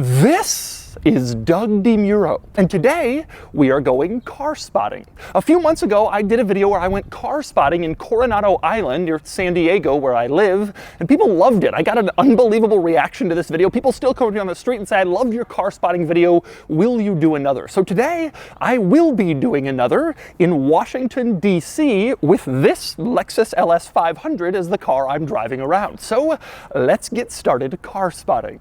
This is Doug DeMuro, and today we are going car spotting. A few months ago, I did a video where I went car spotting in Coronado Island near San Diego, where I live, and people loved it. I got an unbelievable reaction to this video. People still come to me on the street and say, I loved your car spotting video. Will you do another? So today, I will be doing another in Washington, D.C. with this Lexus LS 500 as the car I'm driving around. So let's get started car spotting.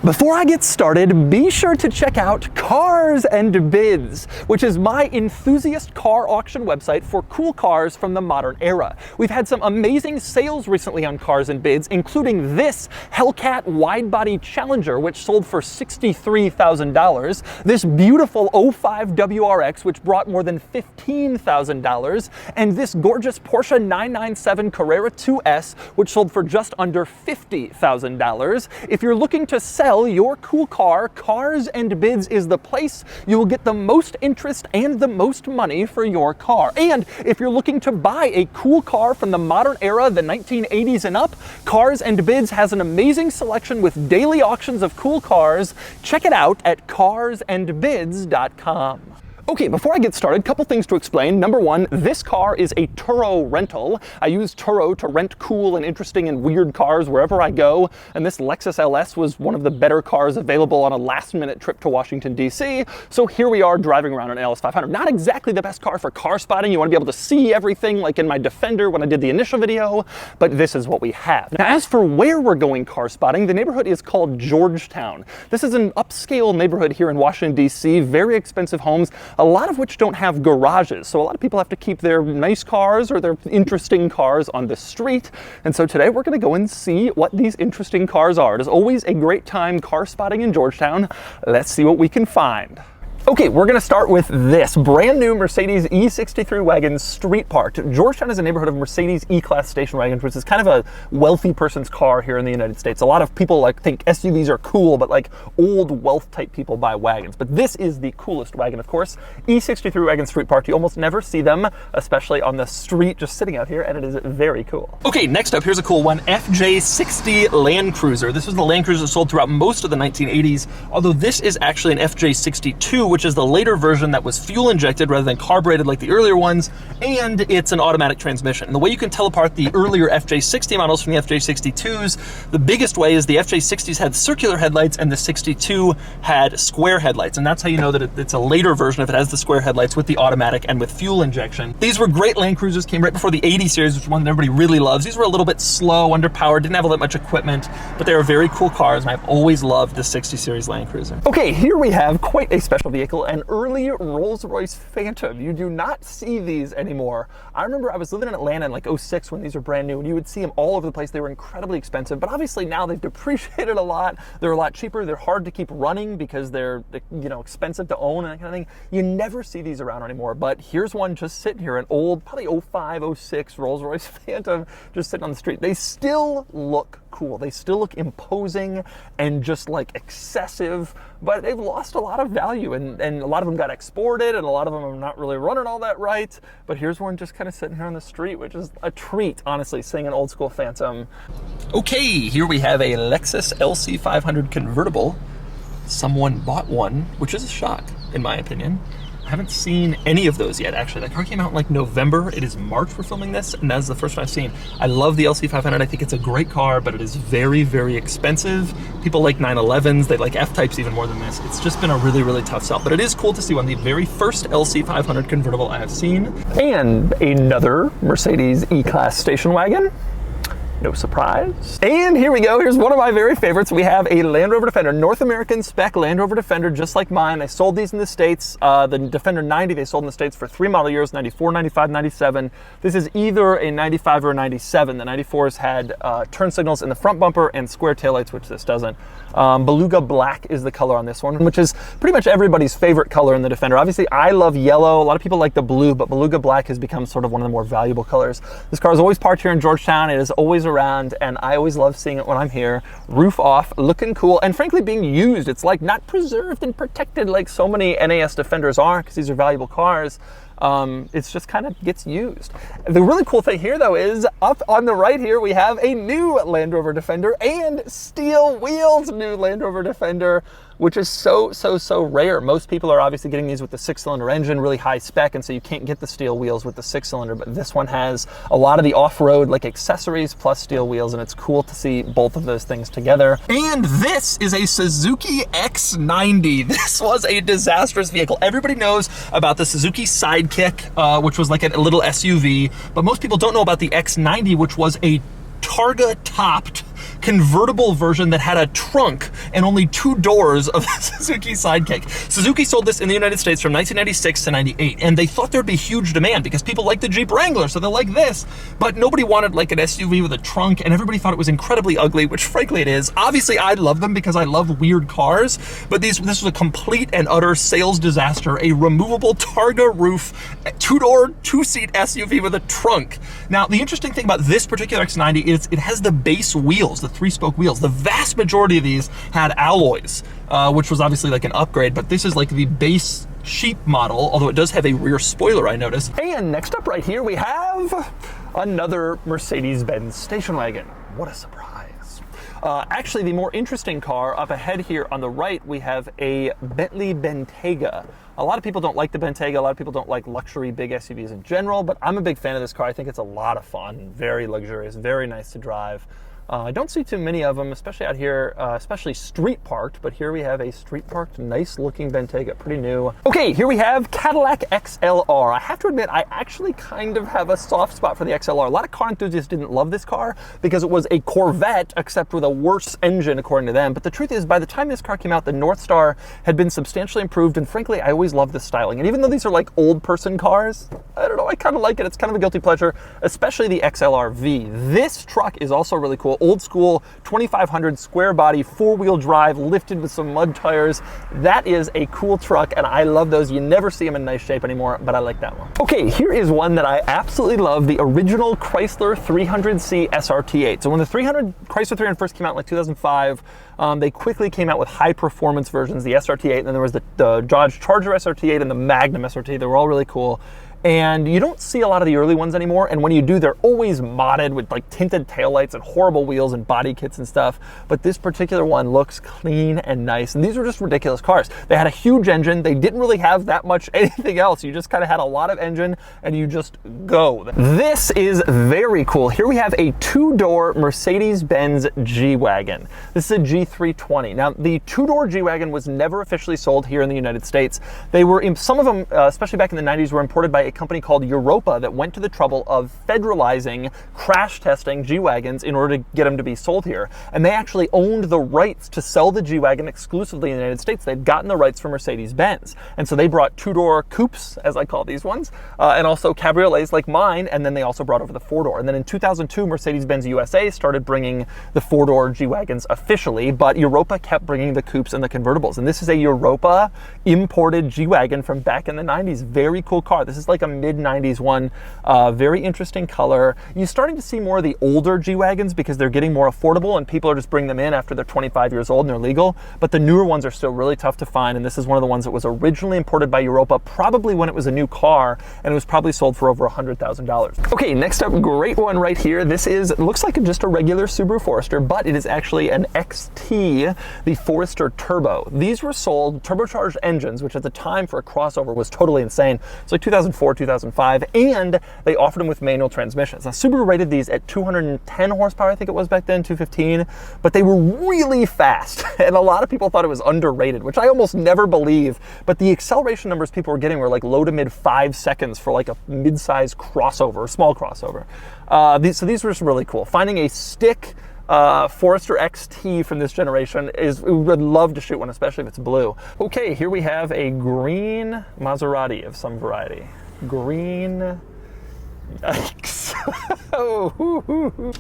Before I get started, be sure to check out Cars and Bids, which is my enthusiast car auction website for cool cars from the modern era. We've had some amazing sales recently on Cars and Bids, including this Hellcat wide-body Challenger, which sold for $63,000, this beautiful 05 WRX, which brought more than $15,000, and this gorgeous Porsche 997 Carrera 2S, which sold for just under $50,000. If you're looking to sell your cool car, Cars and Bids is the place you will get the most interest and the most money for your car. And if you're looking to buy a cool car from the modern era, the 1980s and up, Cars and Bids has an amazing selection with daily auctions of cool cars. Check it out at carsandbids.com. Okay, before I get started, a couple things to explain. Number one, this car is a Turo rental. I use Turo to rent cool and interesting and weird cars wherever I go, and this Lexus LS was one of the better cars available on a last-minute trip to Washington, D.C., so here we are driving around an LS 500. Not exactly the best car for car spotting. You want to be able to see everything like in my Defender when I did the initial video, but this is what we have. Now, as for where we're going car spotting, the neighborhood is called Georgetown. This is an upscale neighborhood here in Washington, D.C., very expensive homes, a lot of which don't have garages. So a lot of people have to keep their nice cars or their interesting cars on the street. And so today we're going to go and see what these interesting cars are. It is always a great time car spotting in Georgetown. Let's see what we can find. Okay, we're going to start with this brand new Mercedes E63 Wagon street parked. Georgetown is a neighborhood of Mercedes E-Class station wagons, which is kind of a wealthy person's car here in the United States. A lot of people think SUVs are cool, but like old wealth type people buy wagons. But this is the coolest wagon, of course. E63 Wagon street parked. You almost never see them, especially on the street, just sitting out here, and it is very cool. Okay, next up, here's a cool one, FJ60 Land Cruiser. This was the Land Cruiser sold throughout most of the 1980s, although this is actually an FJ62, which is the later version that was fuel injected rather than carbureted like the earlier ones, and it's an automatic transmission. And the way you can tell apart the earlier FJ60 models from the FJ62s, the biggest way is the FJ60s had circular headlights and the 62 had square headlights, and that's how you know that it's a later version if it has the square headlights with the automatic and with fuel injection. These were great Land Cruisers, came right before the 80 series, which is one that everybody really loves. These were a little bit slow, underpowered, didn't have all that much equipment, but they were very cool cars, and I've always loved the 60 series Land Cruiser. Okay, here we have quite a special vehicle, an early Rolls-Royce Phantom. You do not see these anymore. I remember I was living in Atlanta in like 06 when these were brand new, and you would see them all over the place. They were incredibly expensive, but obviously now they've depreciated a lot. They're a lot cheaper. They're hard to keep running because they're, expensive to own and that kind of thing. You never see these around anymore, but here's one just sitting here, an old, probably 05, 06 Rolls-Royce Phantom just sitting on the street. They still look cool. They still look imposing and just like excessive, but they've lost a lot of value, and a lot of them got exported, and a lot of them are not really running all that right. But here's one just kind of sitting here on the street, which is a treat, honestly, seeing an old school Phantom. Okay, here we have a Lexus Lc 500 convertible. Someone bought one, which is a shock, in my opinion. I haven't seen any of those yet, actually. That car came out in like November. It is March we're filming this, and that's the first one I've seen. I love the LC 500. I think it's a great car, but it is very, very expensive. People like 911s. They like F-Types even more than this. It's just been a really, really tough sell, but it is cool to see one. The very first LC 500 convertible I have seen. And another Mercedes E-Class station wagon. No surprise. And here we go. Here's one of my very favorites. We have a Land Rover Defender, North American spec Land Rover Defender, just like mine. They sold these in the States. The Defender 90, they sold in the States for 3 model years, 94, 95, 97. This is either a 95 or a 97. The 94s had turn signals in the front bumper and square taillights, which this doesn't. Beluga black is the color on this one, which is pretty much everybody's favorite color in the Defender. Obviously, I love yellow. A lot of people like the blue, but Beluga black has become sort of one of the more valuable colors. This car is always parked here in Georgetown. It is always around, and I always love seeing it when I'm here. Roof off, looking cool, and frankly being used. It's like not preserved and protected like so many NAS Defenders are, because these are valuable cars. It's just kind of gets used. The really cool thing here though is up on the right here we have a new Land Rover Defender and steel wheels new Land Rover Defender, which is so rare. Most people are obviously getting these with the 6-cylinder engine, really high spec, and so you can't get the steel wheels with the 6-cylinder, but this one has a lot of the off-road like accessories plus steel wheels, and it's cool to see both of those things together. And this is a Suzuki X90. This was a disastrous vehicle. Everybody knows about the Suzuki Sidekick, which was like a little SUV, but most people don't know about the X90, which was a Targa-topped convertible version that had a trunk and only 2 doors of the Suzuki Sidekick. Suzuki sold this in the United States from 1996 to 98, and they thought there'd be huge demand because people like the Jeep Wrangler, so they like this, but nobody wanted like an SUV with a trunk, and everybody thought it was incredibly ugly, which frankly it is. Obviously, I love them because I love weird cars, but this was a complete and utter sales disaster, a removable Targa roof, 2-door, 2-seat SUV with a trunk. Now, the interesting thing about this particular X90 is it has the base wheels, the 3-spoke wheels. The vast majority of these had alloys, which was obviously like an upgrade, but this is like the base sheep model, although it does have a rear spoiler, I noticed. And next up right here, we have another Mercedes-Benz station wagon. What a surprise. Actually, the more interesting car up ahead here on the right, we have a Bentley Bentega. A lot of people don't like the Bentega. A lot of people don't like luxury big SUVs in general, but I'm a big fan of this car. I think it's a lot of fun, very luxurious, very nice to drive. I don't see too many of them, especially out here, especially street parked, but here we have a street parked, nice looking Bentega, pretty new. Okay, here we have Cadillac Xlr. I have to admit, I actually kind of have a soft spot for the XLR. A lot of car enthusiasts didn't love this car because it was a Corvette, except with a worse engine, according to them. But the truth is, by the time this car came out, the North Star had been substantially improved, and frankly, I always loved the styling. And even though these are like old person cars, I don't know, I kind of like it. It's kind of a guilty pleasure, especially the XLR-V. This truck is also really cool. Old school 2500 square body, 4-wheel drive, lifted with some mud tires. That is a cool truck, and I love those. You never see them in nice shape anymore, but I like that one. Okay, here is one that I absolutely love, the original Chrysler 300C SRT8. So when the Chrysler 300 first came out in like 2005, they quickly came out with high performance versions, the SRT8, and then there was the Dodge Charger SRT8 and the Magnum SRT. They were all really cool. And you don't see a lot of the early ones anymore, and when you do, they're always modded with like tinted taillights and horrible wheels and body kits and stuff. But this particular one looks clean and nice, and these are just ridiculous cars. They had a huge engine. They didn't really have that much anything else. You just kind of had a lot of engine, and you just go. This is very cool. Here we have a 2-door Mercedes-Benz G-Wagon. This is a G320. Now, the 2-door G-Wagon was never officially sold here in the United States. They were, some of them, especially back in the 90s, were imported by a company called Europa that went to the trouble of federalizing, crash testing G-Wagons in order to get them to be sold here. And they actually owned the rights to sell the G-Wagon exclusively in the United States. They'd gotten the rights from Mercedes-Benz. And so they brought 2-door coupes, as I call these ones, and also cabriolets like mine, and then they also brought over the 4-door. And then in 2002, Mercedes-Benz USA started bringing the 4-door G-Wagons officially, but Europa kept bringing the coupes and the convertibles. And this is a Europa imported G-Wagon from back in the 90s. Very cool car. This is like a mid-90s one, very interesting color. You're starting to see more of the older G-Wagons because they're getting more affordable and people are just bringing them in after they're 25 years old and they're legal, but the newer ones are still really tough to find, and this is one of the ones that was originally imported by Europa, probably when it was a new car, and it was probably sold for over $100,000. Okay, next up, great one right here. This is, looks like just a regular Subaru Forester, but it is actually an XT, the Forester Turbo. These were sold turbocharged engines, which at the time for a crossover was totally insane. It's like 2004, 2005, and they offered them with manual transmissions. Now, Subaru rated these at 210 horsepower, I think it was back then, 215, but they were really fast, and a lot of people thought it was underrated, which I almost never believe, but the acceleration numbers people were getting were like low to mid 5 seconds for like a mid-size crossover, small crossover. So these were just really cool. Finding a stick Forester XT from this generation is, we would love to shoot one, especially if it's blue. Okay, here we have a green Maserati of some variety. Green Yikes.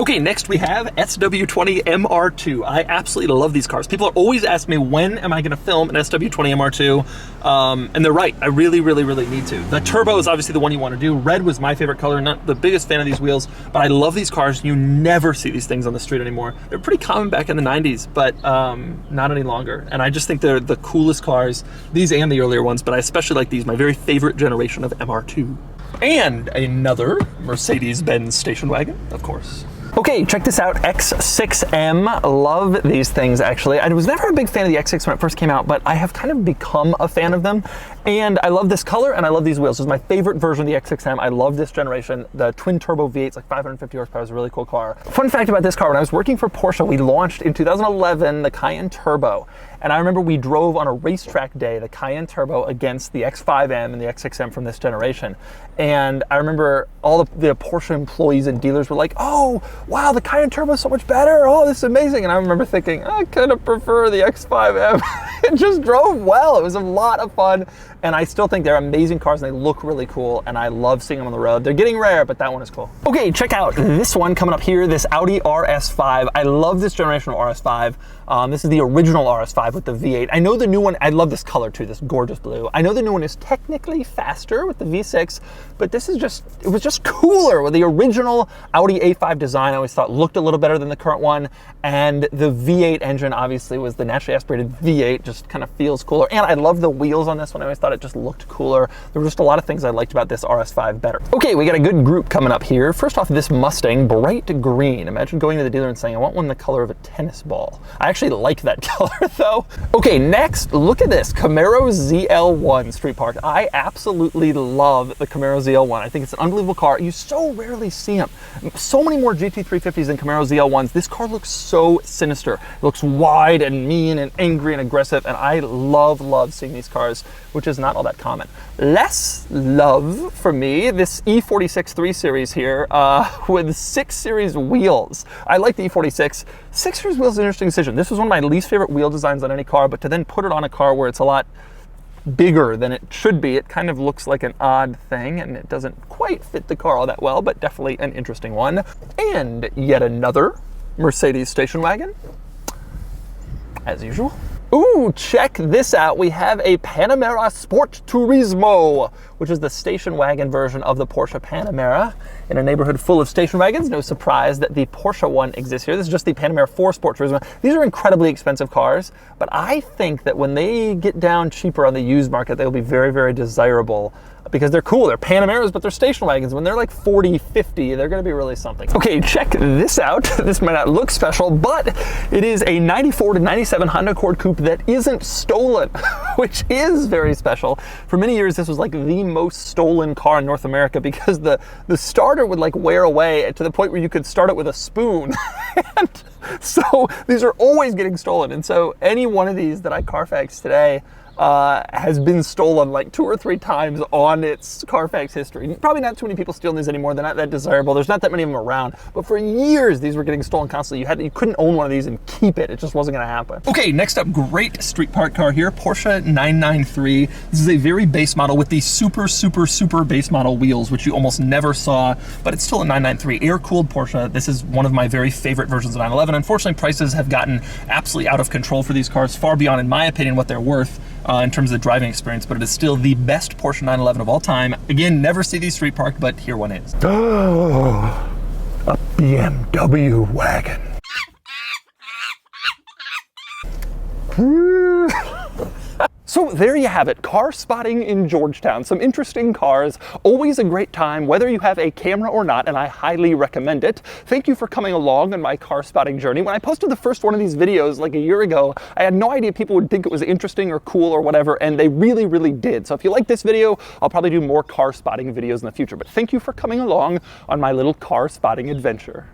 Okay, next we have SW20 MR2. I absolutely love these cars. People are always asking me, when am I going to film an SW20 MR2? And they're right. I really, really, really need to. The turbo is obviously the one you want to do. Red was my favorite color. Not the biggest fan of these wheels, but I love these cars. You never see these things on the street anymore. They're pretty common back in the 90s, but not any longer. And I just think they're the coolest cars, these and the earlier ones, but I especially like these, my very favorite generation of MR2. And another Mercedes-Benz station wagon, of course. Okay, check this out, X6M. Love these things, actually. I was never a big fan of the X6 when it first came out, but I have kind of become a fan of them. And I love this color, and I love these wheels. This is my favorite version of the X6M. I love this generation. The twin turbo V8, it's like 550 horsepower, is a really cool car. Fun fact about this car, when I was working for Porsche, we launched in 2011 the Cayenne Turbo. And I remember we drove on a racetrack day the Cayenne Turbo against the X5M and the X6M from this generation. And I remember all the Porsche employees and dealers were like, oh, wow, the Cayenne Turbo is so much better. Oh, this is amazing. And I remember thinking, I kind of prefer the X5M. It just drove well. It was a lot of fun. And I still think they're amazing cars and they look really cool. And I love seeing them on the road. They're getting rare, but that one is cool. Okay, check out this one coming up here, this Audi RS5. I love this generation of RS5. This is the original RS5 with the V8. I know the new one, I love this color too, this gorgeous blue. I know the new one is technically faster with the V6, but this is just, it was just cooler with the original Audi A5 design. I always thought looked a little better than the current one. And the V8 engine obviously was the naturally aspirated V8, just kind of feels cooler. And I love the wheels on this one. I always thought it just looked cooler. There were just a lot of things I liked about this RS5 better. Okay, we got a good group coming up here. First off, this Mustang, bright green. Imagine going to the dealer and saying, I want one the color of a tennis ball. I actually like that color though. Okay, next, look at this Camaro ZL1 Street Park. I absolutely love the Camaro ZL1. I think it's an unbelievable car. You so rarely see them. So many more GT350s than Camaro ZL1s. This car looks so sinister. It looks wide and mean and angry and aggressive, and I love seeing these cars, which is not all that common. Less love for me, this E46 3 Series here with 6 Series wheels. I like the E46. 6 Series wheels is an interesting decision. This was one of my least favorite wheel designs on any car, but to then put it on a car where it's a lot bigger than it should be, it kind of looks like an odd thing, and it doesn't quite fit the car all that well, but definitely an interesting one. And yet another Mercedes station wagon, as usual. Ooh, check this out. We have a Panamera Sport Turismo, which is the station wagon version of the Porsche Panamera. In a neighborhood full of station wagons, no surprise that the Porsche one exists here. This is just the Panamera 4 Sport Turismo. These are incredibly expensive cars, but I think that when they get down cheaper on the used market, they'll be very, very desirable because they're cool. They're Panameras, but they're station wagons. When they're like 40, 50, they're gonna be really something. Okay, check this out. This might not look special, but it is a 94 to 97 Honda Accord Coupe that isn't stolen, which is very special. For many years, this was like the most stolen car in North America because the starter would like wear away to the point where you could start it with a spoon. And so these are always getting stolen. And so any one of these that I Carfax today has been stolen like 2 or 3 times on its Carfax history. Probably not too many people stealing these anymore. They're not that desirable. There's not that many of them around. But for years, these were getting stolen constantly. You couldn't own one of these and keep it. It just wasn't going to happen. Okay, next up, great street park car here, Porsche 993. This is a very base model with the super, super, super base model wheels, which you almost never saw, but it's still a 993 air-cooled Porsche. This is one of my very favorite versions of 911. Unfortunately, prices have gotten absolutely out of control for these cars, far beyond, in my opinion, what they're worth. In terms of the driving experience, but it is still the best Porsche 911 of all time. Again, never see these street parked, but here one is. Oh, a BMW wagon. So there you have it, car spotting in Georgetown. Some interesting cars, always a great time, whether you have a camera or not, and I highly recommend it. Thank you for coming along on my car spotting journey. When I posted the first one of these videos like a year ago, I had no idea people would think it was interesting or cool or whatever, and they really, really did. So if you like this video, I'll probably do more car spotting videos in the future. But thank you for coming along on my little car spotting adventure.